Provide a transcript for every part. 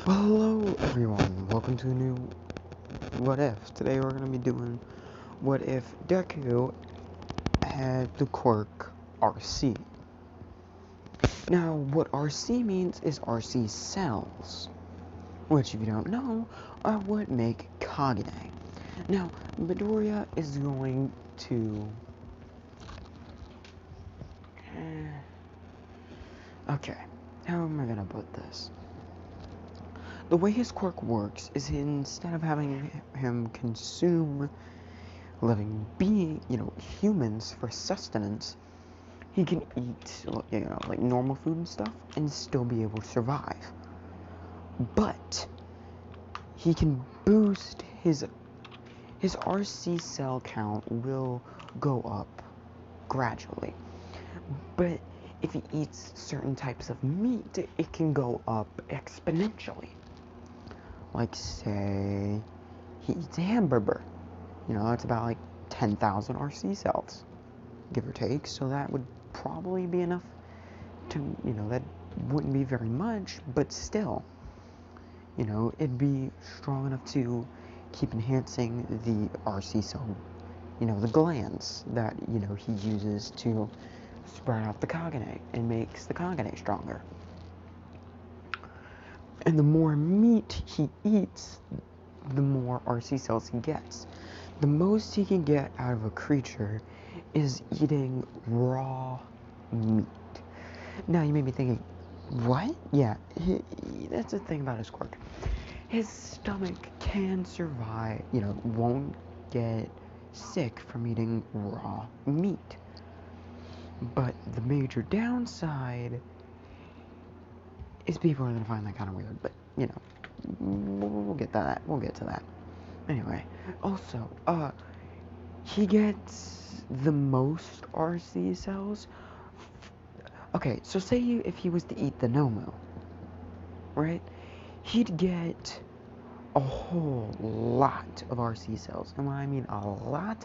Well, hello everyone, welcome to a new What If. Today we're going to be doing what if Deku had the quirk RC. Now, what RC means is RC cells, which if you don't know, are what make Kagane. Now, Midoriya is going to... Okay, how am I going to put this? The way his quirk works is instead of having him consume living humans for sustenance, he can eat, like normal food and stuff and still be able to survive. But he can boost his RC cell count will go up gradually. But if he eats certain types of meat, it can go up exponentially. Like, say, he eats a hamburger. It's about like 10,000 RC cells, give or take. So that would probably be enough to, that wouldn't be very much, but still, it'd be strong enough to keep enhancing the RC cell, the glands that, he uses to spread out the Kagane and makes the Kagane stronger. And the more meat he eats, the more RC cells he gets. The most he can get out of a creature is eating raw meat. Now, you may be thinking, what? Yeah, that's the thing about his quirk. His stomach can survive, won't get sick from eating raw meat. But the major downside is people are going to find that kind of weird, but, we'll get to that. We'll get to that. Anyway, also, he gets the most RC cells. Okay, so say if he was to eat the Nomu, right? He'd get a whole lot of RC cells. And when I mean a lot,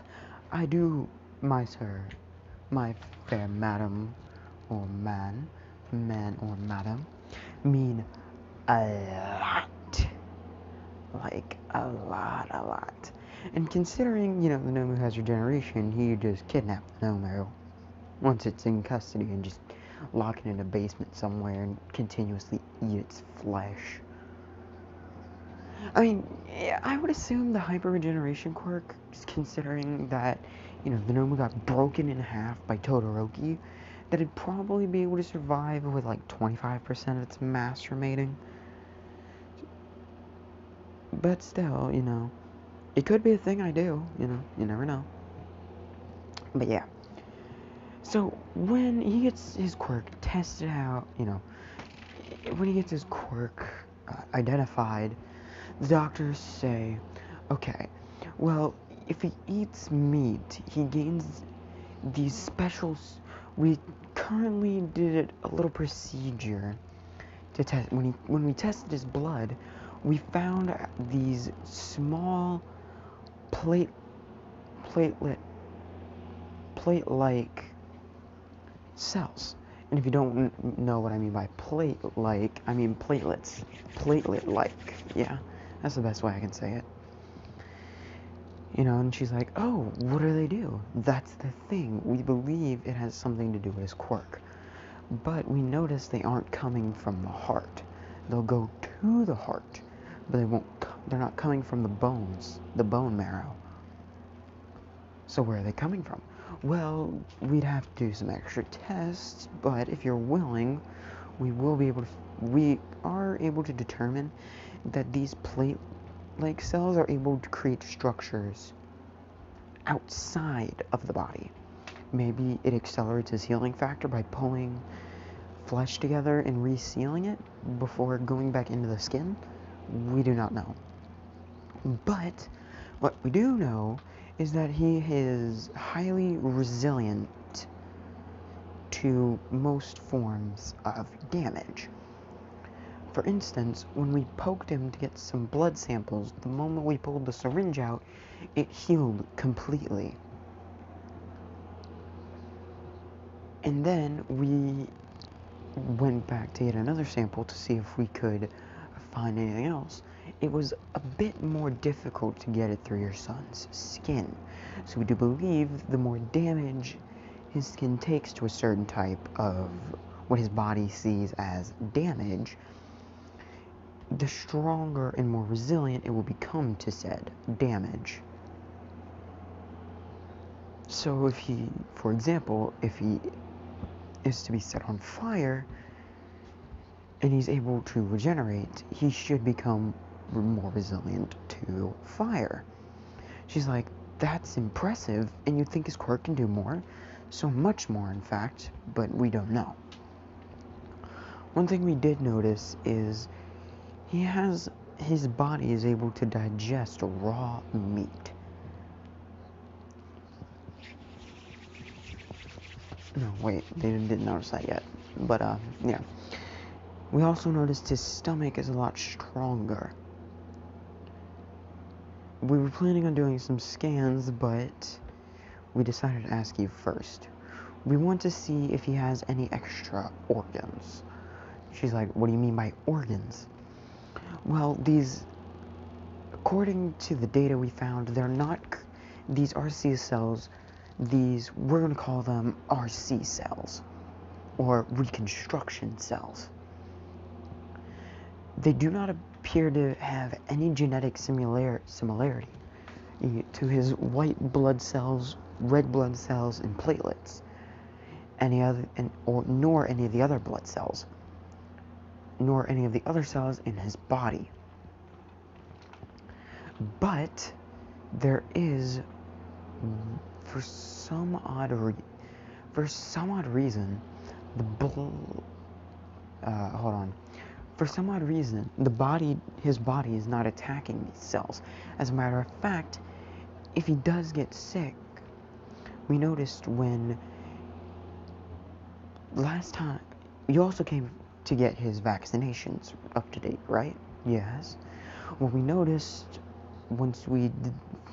I do, my sir, my fair madam, or man or madam, mean a lot. Like, a lot. And considering, the Nomu has regeneration, he just kidnap the Nomu once it's in custody and just lock it in a basement somewhere and continuously eat its flesh. I mean, yeah, I would assume the hyper regeneration quirk, considering that, the Nomu got broken in half by Todoroki, that it'd probably be able to survive with like 25% of its mass remaining. But still, it could be a thing I do, you never know. But yeah. So, when he gets his quirk tested out, when he gets his quirk identified, the doctors say, okay, well, if he eats meat, he gains these specials. We currently did a little procedure to test. When we tested his blood, we found these small plate-like cells. And if you don't know what I mean by plate-like, I mean platelets. Platelet-like. Yeah, that's the best way I can say it. And she's like, oh, what do they do? That's the thing. We believe it has something to do with his quirk. But we notice they aren't coming from the heart. They'll go to the heart, but they're not coming from the bones, the bone marrow. So where are they coming from? Well, we'd have to do some extra tests, but if you're willing, we are able to determine that these plate-like cells are able to create structures outside of the body. Maybe it accelerates his healing factor by pulling flesh together and resealing it before going back into the skin. We do not know. But what we do know is that he is highly resilient to most forms of damage. For instance, when we poked him to get some blood samples, the moment we pulled the syringe out, it healed completely. And then we went back to get another sample to see if we could find anything else, it was a bit more difficult to get it through your son's skin. So we do believe the more damage his skin takes to a certain type of what his body sees as damage, the stronger and more resilient it will become to said damage. So if he, for example, if he is to be set on fire and he's able to regenerate, he should become more resilient to fire. She's like, that's impressive, and you'd think his quirk can do more, so much more in fact, but we don't know. One thing we did notice is his body is able to digest raw meat. No, wait, they didn't notice that yet. But, yeah. We also noticed his stomach is a lot stronger. We were planning on doing some scans, but we decided to ask you first. We want to see if he has any extra organs. She's like, what do you mean by organs? Well, according to the data we found, they're not, these RC cells, we're going to call them RC cells, or reconstruction cells. They do not appear to have any genetic similarity to his white blood cells, red blood cells, and platelets, nor any of the other blood cells, nor any of the other cells in his body. But there is, for some odd reason, For some odd reason, his body is not attacking these cells. As a matter of fact, if he does get sick, we noticed when last time, you also came to get his vaccinations up to date, right? Yes. Well, we noticed once we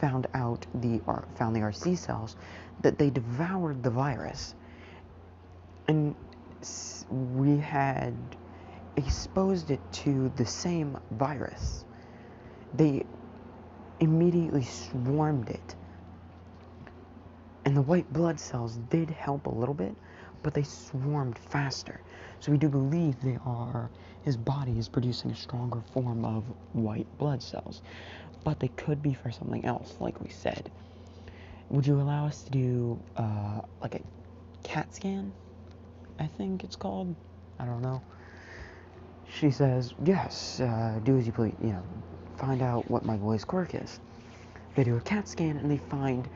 found the RC cells that they devoured the virus, and we had exposed it to the same virus. They immediately swarmed it, and the white blood cells did help a little bit, but they swarmed faster. So we do believe his body is producing a stronger form of white blood cells, but they could be for something else, like we said. Would you allow us to do like a CAT scan? I think it's called. I don't know. She says, yes, do as you please, find out what my boy's quirk is. They do a CAT scan and they find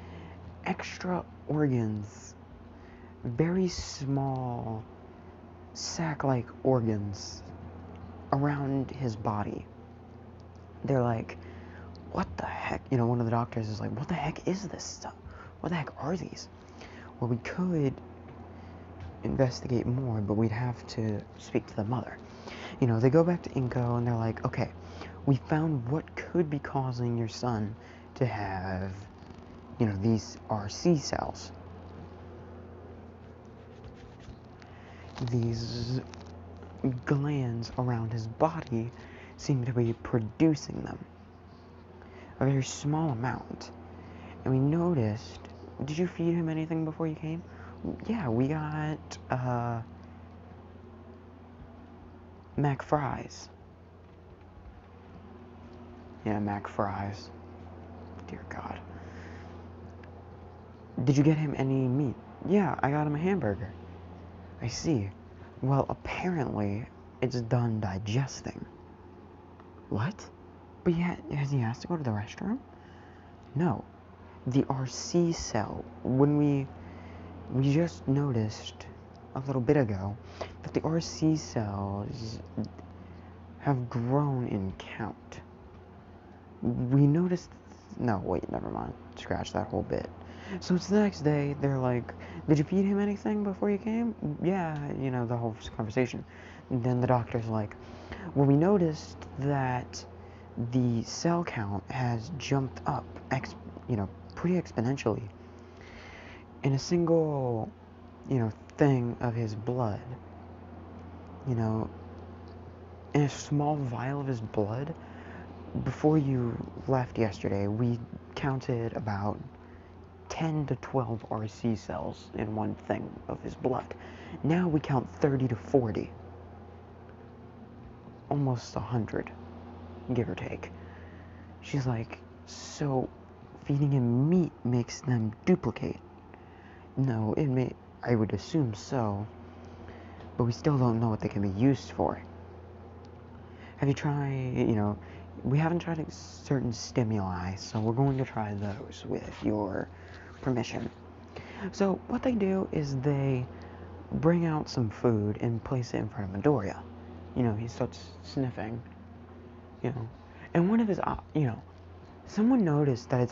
extra organs, very small sac-like organs around his body. They're like, what the heck? One of the doctors is like, what the heck is this stuff? What the heck are these? Well, we could investigate more, but we'd have to speak to the mother. They go back to Inko and they're like, okay, we found what could be causing your son to have, these RC cells. These glands around his body seem to be producing them. A very small amount. And we noticed, did you feed him anything before you came? Yeah, we got, Mac fries. Yeah, Mac fries. Dear God. Did you get him any meat? Yeah, I got him a hamburger. I see. Well, apparently, it's done digesting. What? But has he asked to go to the restroom? No. The RC cell, when we just noticed a little bit ago that the RC cells have grown in count. We noticed, no, wait, never mind, scratch that whole bit. So it's the next day, they're like, did you feed him anything before you came? Yeah, the whole conversation. And then the doctor's like, well, we noticed that the cell count has jumped up, pretty exponentially in a single, thing of his blood. in a small vial of his blood. Before you left yesterday, we counted about 10 to 12 RC cells in one thing of his blood. Now we count 30 to 40. Almost 100, give or take. She's like, so feeding him meat makes them duplicate. No, I would assume so, but we still don't know what they can be used for. Have you tried, we haven't tried certain stimuli, so we're going to try those with your permission. So what they do is they bring out some food and place it in front of Midoriya. He starts sniffing, and one of his, someone noticed that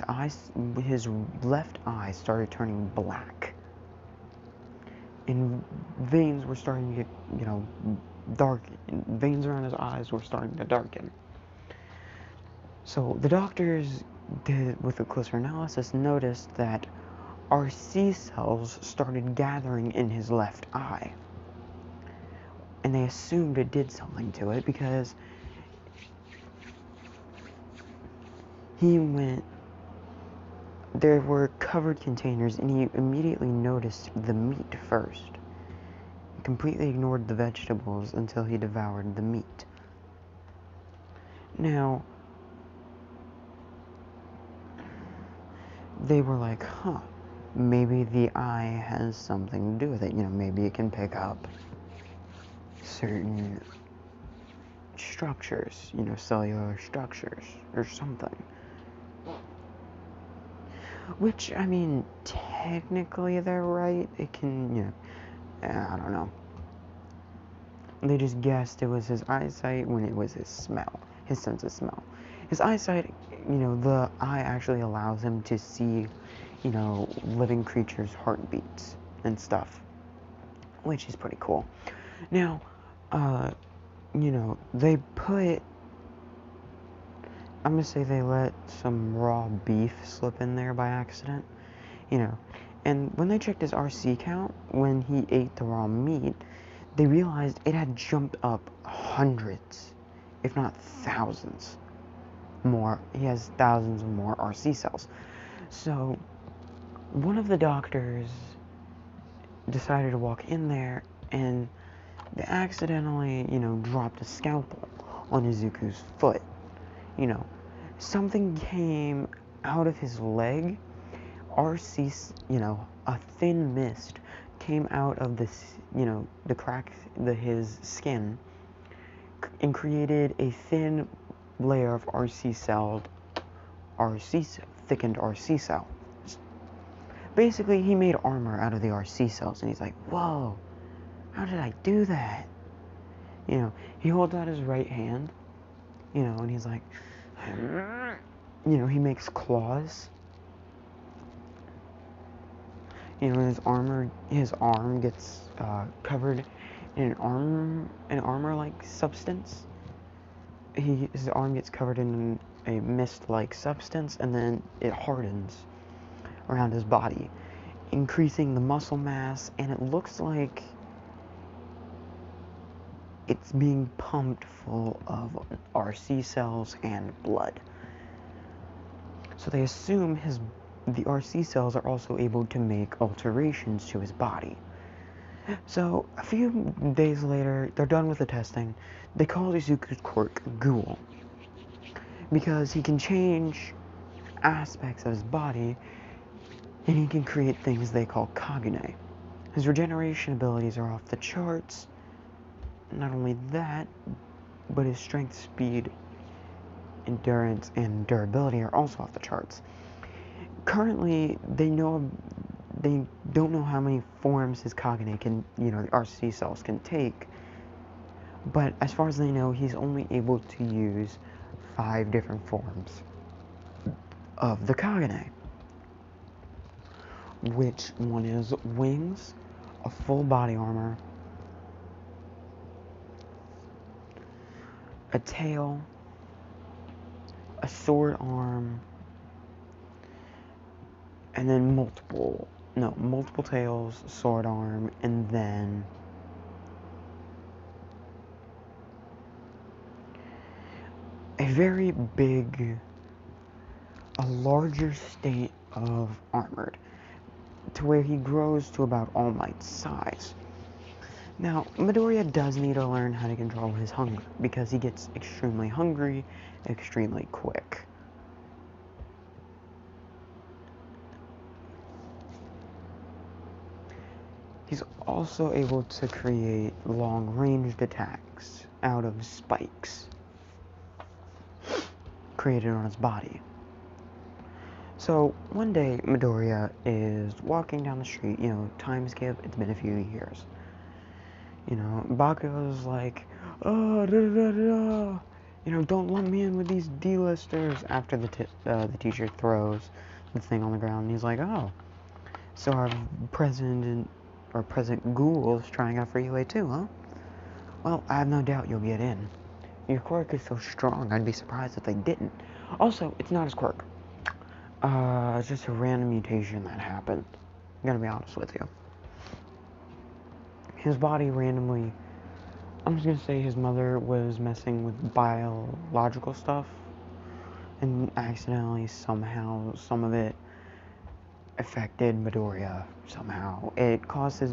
his left eye started turning black. And veins were starting to get, dark. Veins around his eyes were starting to darken. So the doctors with a closer analysis, noticed that RC cells started gathering in his left eye. And they assumed it did something to it because there were covered containers, and he immediately noticed the meat first. He completely ignored the vegetables until he devoured the meat. Now, they were like, maybe the eye has something to do with it. Maybe it can pick up certain structures, cellular structures or something. Which, technically they're right. It can, I don't know. They just guessed it was his eyesight when it was his smell, his sense of smell. His eyesight, the eye actually allows him to see, living creatures' heartbeats and stuff, which is pretty cool. Now, they put, I'm gonna say they let some raw beef slip in there by accident, and when they checked his RC count, when he ate the raw meat, they realized it had jumped up hundreds, if not thousands more. He has thousands of more RC cells. So, one of the doctors decided to walk in there, and they accidentally, dropped a scalpel on Izuku's foot. Something came out of his leg. A thin mist came out of this, the crack, his skin, and created a thin layer of thickened RC cell. Basically, he made armor out of the RC cells, and he's like, whoa, how did I do that? He holds out his right hand, and he's like, he makes claws. His arm gets covered in an armor-like substance. His arm gets covered in a mist-like substance, and then it hardens around his body, increasing the muscle mass, and it looks like it's being pumped full of RC cells and blood. So they assume the RC cells are also able to make alterations to his body. So a few days later, they're done with the testing. They call Izuku's quirk Ghoul, because he can change aspects of his body, and he can create things they call Kagune. His regeneration abilities are off the charts. Not only that, but his strength, speed, endurance, and durability are also off the charts. Currently, they don't know how many forms his Kagune can, the RC cells can take, but as far as they know, he's only able to use 5 different forms of the Kagune, which one is wings, a full body armor, a tail, a sword arm, and then multiple tails, sword arm, and then a very big, a larger state of armored, to where he grows to about All Might's size. Now, Midoriya does need to learn how to control his hunger, because he gets extremely hungry extremely quick. He's also able to create long-ranged attacks out of spikes created on his body. So, one day, Midoriya is walking down the street, time skip, it's been a few years. Bakugo's like, oh, don't lump me in with these D-listers, after the teacher throws the thing on the ground, and he's like, oh, so our present ghoul is trying out for UA too, huh? Well, I have no doubt you'll get in. Your quirk is so strong, I'd be surprised if they didn't. Also, it's not his quirk. It's just a random mutation that happened. I'm gonna be honest with you. His body randomly... I'm just gonna say his mother was messing with biological stuff, and accidentally, somehow, some of it affected Midoriya somehow. It caused his,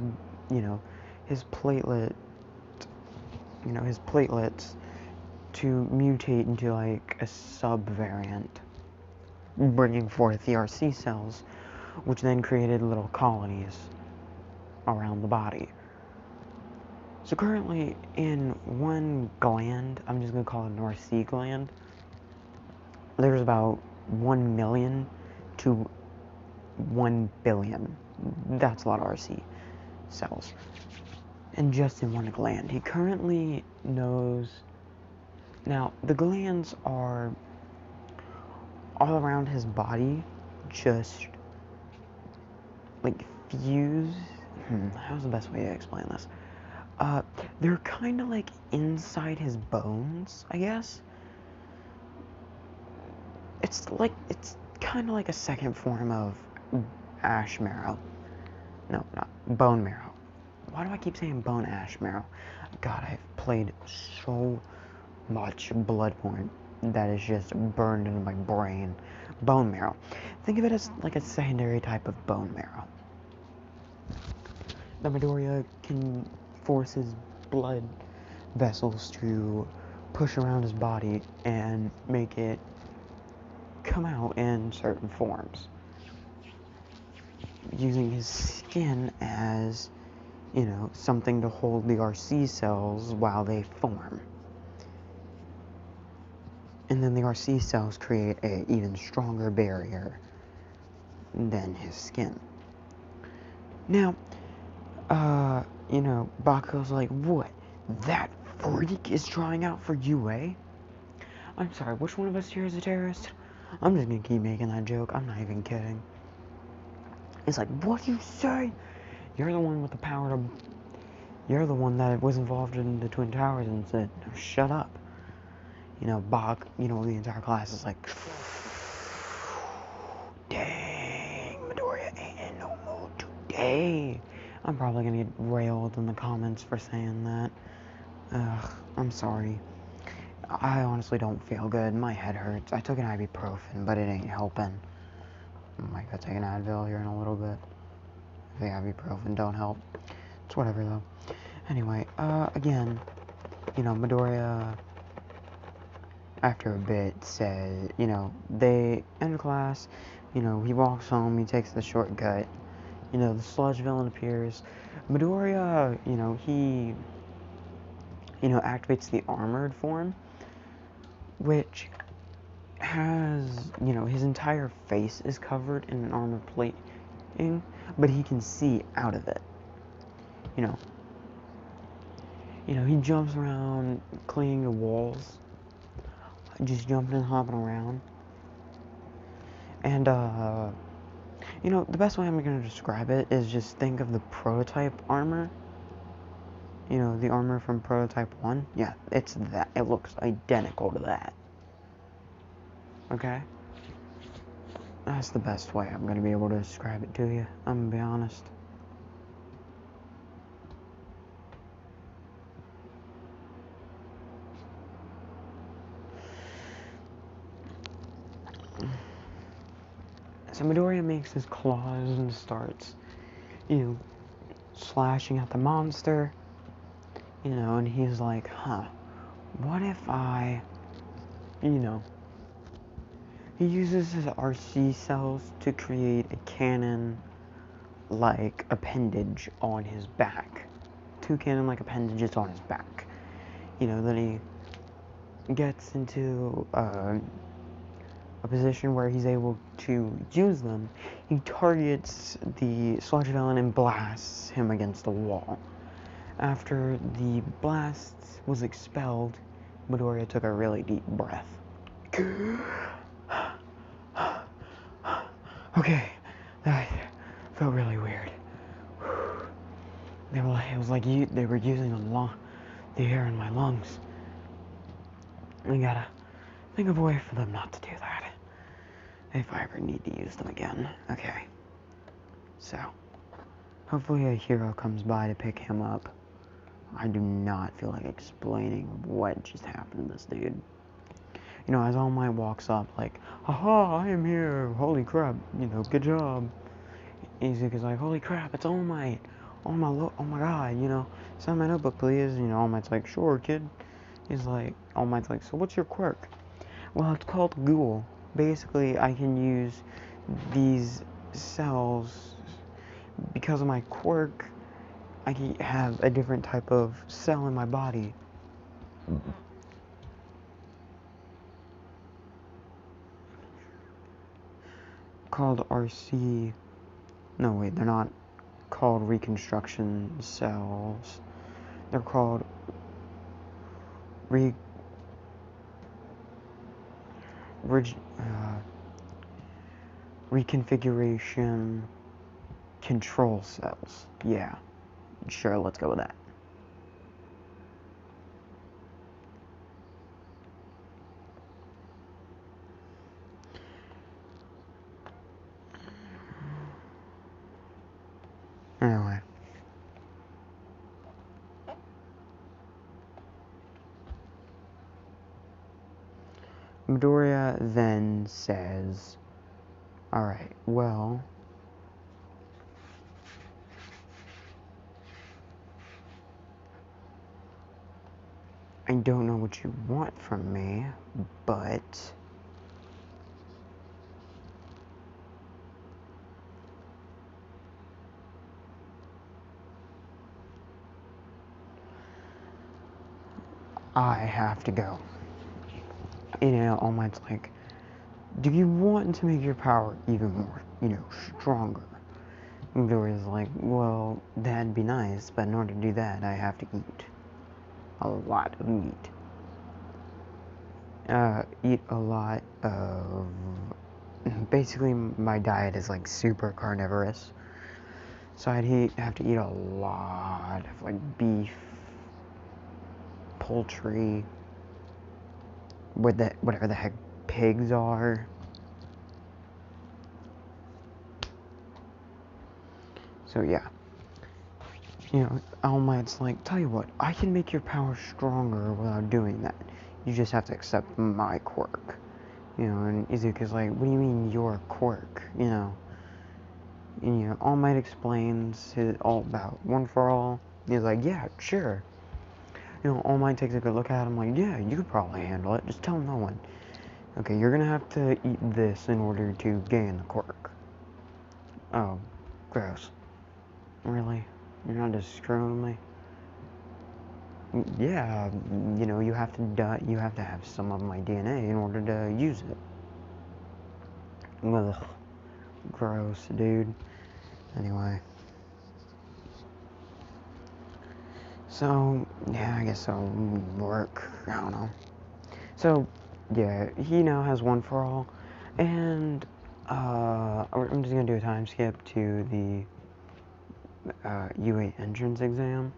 his platelets to mutate into, like, a sub-variant, bringing forth the RC cells, which then created little colonies around the body. So currently, in one gland, I'm just going to call it an RC gland, there's about 1 million to 1 billion. That's a lot of RC cells. And just in one gland. He currently knows... Now, the glands are all around his body, just, like, fused. How's the best way to explain this? They're kind of like inside his bones, I guess. It's kind of like a second form of ash marrow. No, not bone marrow. Why do I keep saying bone ash marrow? God, I've played so much Bloodborne that is just burned into my brain. Bone marrow. Think of it as like a secondary type of bone marrow. The Midoriya can force his blood vessels to push around his body and make it come out in certain forms, using his skin as, something to hold the RC cells while they form. And then the RC cells create an even stronger barrier than his skin. Now, Bakugo's like, what? That freak is trying out for UA? I'm sorry, which one of us here is a terrorist? I'm just gonna keep making that joke. I'm not even kidding. It's like, what do you say? You're the one with the power to... You're the one that was involved in the Twin Towers and said, shut up. Bak, the entire class is like, dang, Midoriya ain't in no mood today. I'm probably gonna get railed in the comments for saying that. I'm sorry. I honestly don't feel good. My head hurts. I took an ibuprofen, but it ain't helping. I might go take an Advil here in a little bit. The ibuprofen don't help. It's whatever, though. Anyway, again, Midoriya, after a bit, said, they end class, he walks home, he takes the shortcut, the sludge villain appears. Midoriya, he, activates the armored form, which has, his entire face is covered in an armor plating, but he can see out of it. He jumps around, clinging to walls, just jumping and hopping around. And, the best way I'm going to describe it is just think of the prototype armor. The armor from Prototype 1. Yeah, it's that. It looks identical to that. Okay? That's the best way I'm going to be able to describe it to you. I'm going to be honest. So Midoriya makes his claws and starts, slashing at the monster, and he's like, what if I, he uses his RC cells to create a cannon-like appendage on his back. 2 cannon-like appendages on his back. Then he gets into a position where he's able to use them. He targets the sludge villain and blasts him against the wall. After the blast was expelled, Midoriya took a really deep breath. Okay, that felt really weird. It was like they were using the air in my lungs. I gotta think of a way for them not to do that. If I ever need to use them again. Okay. So, hopefully a hero comes by to pick him up. I do not feel like explaining what just happened to this dude. As All Might walks up, like, haha, I am here, holy crap, good job. Izuku's like, holy crap, it's All Might. Oh my god, sign my notebook, please. All Might's like, sure, kid. All Might's like, so what's your quirk? Well, it's called Ghoul. Basically, I can use these cells because of my quirk. I can have a different type of cell in my body. Called RC. No, wait, they're not called reconstruction cells. They're called reconfiguration control cells. Yeah, sure, let's go with that. Anyway. Midoriya then says, alright, well, I don't know what you want from me, but I have to go. All Might's like, do you want to make your power even more, stronger? Midoriya's like, well, that'd be nice, but in order to do that, I have to eat a lot of meat. Eat a lot of... Basically, my diet is, super carnivorous. So I'd have to eat a lot of, beef, poultry, whatever the heck pigs are. So, yeah. All Might's like, tell you what, I can make your power stronger without doing that. You just have to accept my quirk. And Izuku's like, what do you mean your quirk? All Might explains all about One for All. He's like, yeah, sure. All Might takes a good look at him like, yeah, you could probably handle it. Just tell no one. Okay, you're gonna have to eat this in order to gain the quirk. Oh, gross. Really? You're not just screwing me? Yeah, you have to have some of my DNA in order to use it. Ugh. Gross, dude. Anyway. So, yeah, I guess I'll work. I don't know. So, yeah, he now has One for All. And, I'm just gonna do a time skip to the U8 entrance exam.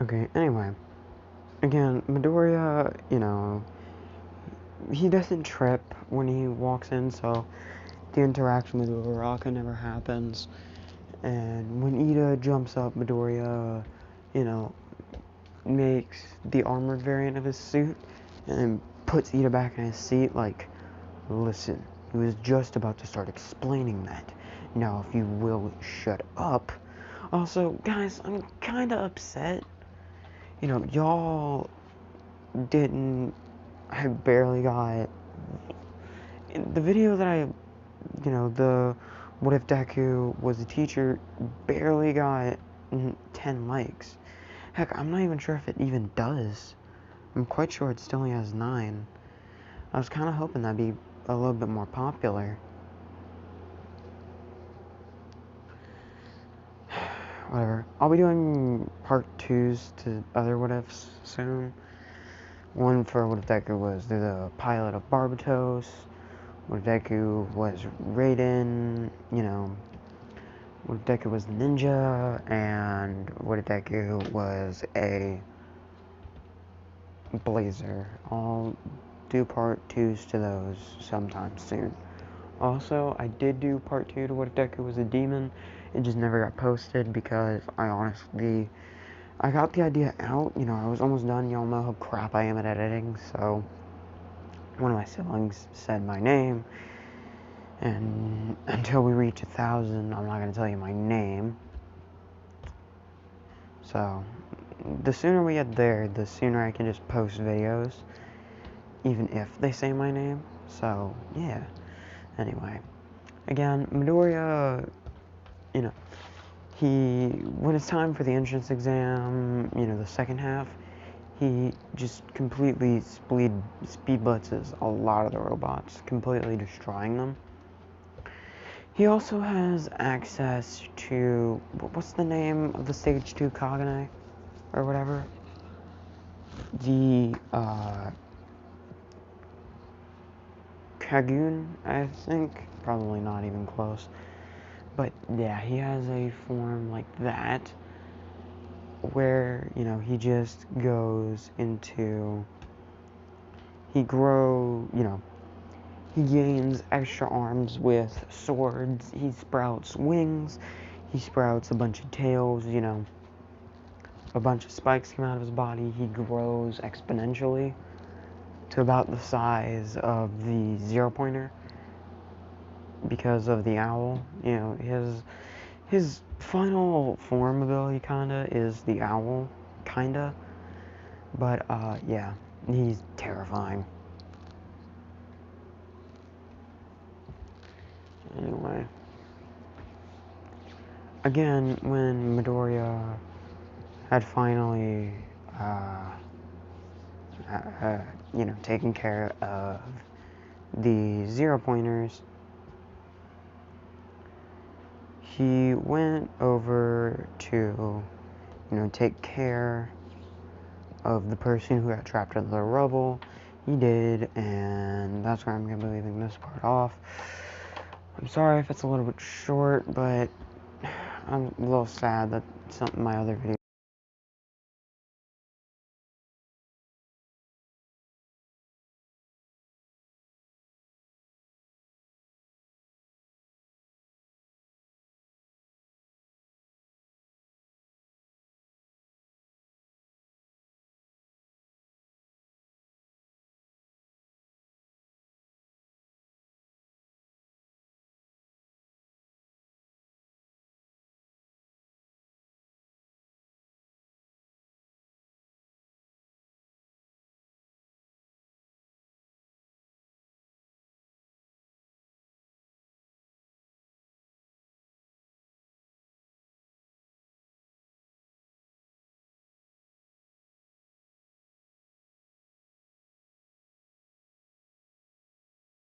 Okay, anyway. Again, Midoriya, he doesn't trip when he walks in, so the interaction with Uraraka never happens. And when Ida jumps up, Midoriya, makes the armored variant of his suit and puts Ida back in his seat like, listen, he was just about to start explaining that. Now, if you will shut up. Also, guys, I'm kinda upset. Y'all didn't, I barely got, the video that the what if Deku was a teacher barely got 10 likes. Heck, I'm not even sure if it even does. I'm quite sure it still only has 9. I was kind of hoping that'd be a little bit more popular. Whatever. I'll be doing part 2s to other what ifs soon. One for what if Deku was the pilot of Barbatos. What if Deku was Raiden, what if Deku was the ninja, and what if Deku was a blazer. I'll do part 2s to those sometime soon. Also, I did do part 2 to what if Deku was a demon. It just never got posted because I got the idea out, I was almost done. Y'all know how crap I am at editing, so one of my siblings said my name, and until we reach 1,000, I'm not going to tell you my name. So, the sooner we get there, the sooner I can just post videos, even if they say my name. So, yeah. Anyway, again, Midoriya, when it's time for the entrance exam, the second half, he just completely speed blitzes a lot of the robots, completely destroying them. He also has access to, what's the name of the Stage 2 Kagane, or whatever? The, Kagun, I think. Probably not even close. But, yeah, he has a form like that, where, he just goes into, he gains extra arms with swords, he sprouts wings, he sprouts a bunch of tails, a bunch of spikes come out of his body, he grows exponentially to about the size of the zero-pointer because of the owl. His final form ability kinda is the owl, kinda. But, yeah, he's terrifying. Anyway. Again, when Midoriya had finally, taken care of the zero-pointers, he went over to, take care of the person who got trapped under the rubble. He did, and that's where I'm going to be leaving this part off. I'm sorry if it's a little bit short, but I'm a little sad that my other videos